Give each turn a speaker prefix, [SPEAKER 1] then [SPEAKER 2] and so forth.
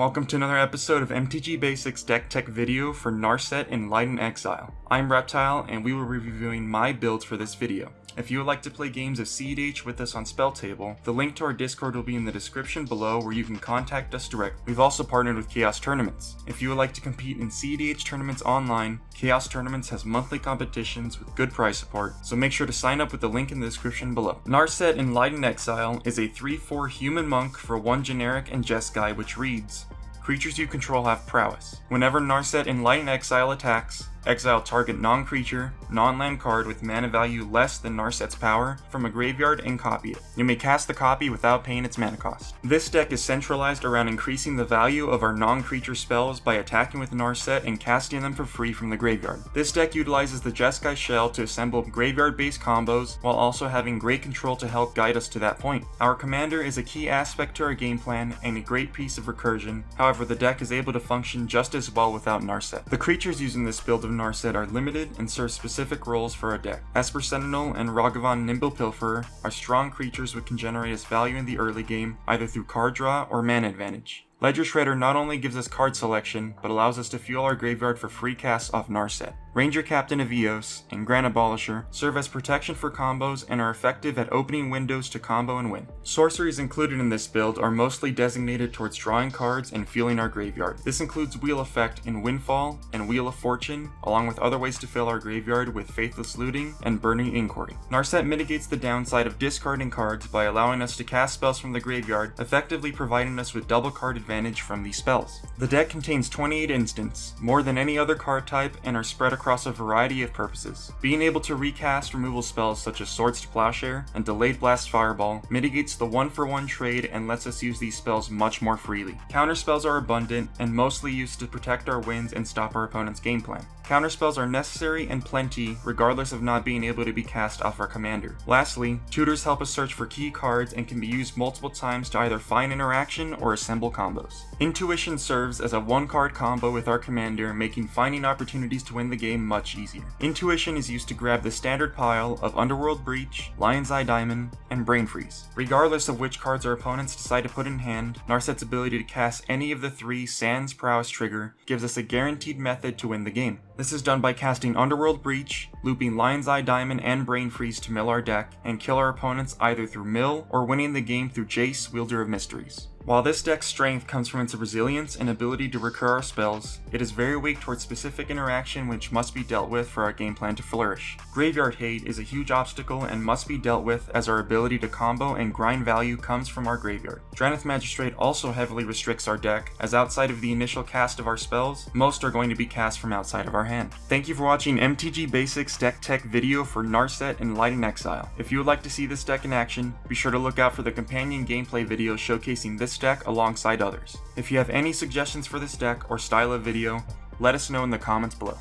[SPEAKER 1] welcome to another episode of MTG Basics Deck Tech video for Narset Enlightened Exile. I'm Reptile, and we will be reviewing my builds for this video. If you would like to play games of cEDH with us on Spell Table, the link to our Discord will be in the description below where you can contact us directly. We've also partnered with Chaos Tournaments. If you would like to compete in cEDH tournaments online, Chaos Tournaments has monthly competitions with good prize support, so make sure to sign up with the link in the description below. Narset Enlightened Exile is a 3/4 human monk for 1 generic and Jeskai, which reads, creatures you control have prowess. Whenever Narset Enlightened Exile attacks, exile target non-creature, non-land card with mana value less than Narset's power from a graveyard and copy it. You may cast the copy without paying its mana cost. This deck is centralized around increasing the value of our non-creature spells by attacking with Narset and casting them for free from the graveyard. This deck utilizes the Jeskai shell to assemble graveyard-based combos while also having great control to help guide us to that point. Our commander is a key aspect to our game plan and a great piece of recursion, however the deck is able to function just as well without Narset. The creatures used in this build of Narset are limited and serve specific roles for our deck. Esper Sentinel and Ragavan Nimble Pilferer are strong creatures which can generate us value in the early game, either through card draw or mana advantage. Ledger Shredder not only gives us card selection, but allows us to fuel our graveyard for free casts off Narset. Ranger Captain of Eos and Grand Abolisher serve as protection for combos and are effective at opening windows to combo and win. Sorceries included in this build are mostly designated towards drawing cards and fueling our graveyard. This includes Wheel Effect in Windfall and Wheel of Fortune, along with other ways to fill our graveyard with Faithless Looting and Burning Inquiry. Narset mitigates the downside of discarding cards by allowing us to cast spells from the graveyard, effectively providing us with double card advantage from these spells. The deck contains 28 instants, more than any other card type, and are spread across a variety of purposes. Being able to recast removal spells such as Swords to Plowshare and Delayed Blast Fireball mitigates the 1-for-1 trade and lets us use these spells much more freely. Counterspells are abundant and mostly used to protect our wins and stop our opponent's game plan. Counterspells are necessary and plenty regardless of not being able to be cast off our commander. Lastly, tutors help us search for key cards and can be used multiple times to either find interaction or assemble combos. Intuition serves as a 1-card combo with our commander, making finding opportunities to win the game much easier. Intuition is used to grab the standard pile of Underworld Breach, Lion's Eye Diamond, and Brain Freeze. Regardless of which cards our opponents decide to put in hand, Narset's ability to cast any of the 3 Sans Prowess trigger gives us a guaranteed method to win the game. This is done by casting Underworld Breach, looping Lion's Eye Diamond and Brain Freeze to mill our deck, and kill our opponents either through mill or winning the game through Jace, Wielder of Mysteries. While this deck's strength comes from its resilience and ability to recur our spells, it is very weak towards specific interaction which must be dealt with for our game plan to flourish. Graveyard hate is a huge obstacle and must be dealt with as our ability to combo and grind value comes from our graveyard. Drannith Magistrate also heavily restricts our deck, as outside of the initial cast of our spells, most are going to be cast from outside of our hand. Thank you for watching MTG Basics Deck Tech video for Narset Enlightened Exile. If you would like to see this deck in action, be sure to look out for the companion gameplay video showcasing this deck alongside others. If you have any suggestions for this deck or style of video, let us know in the comments below.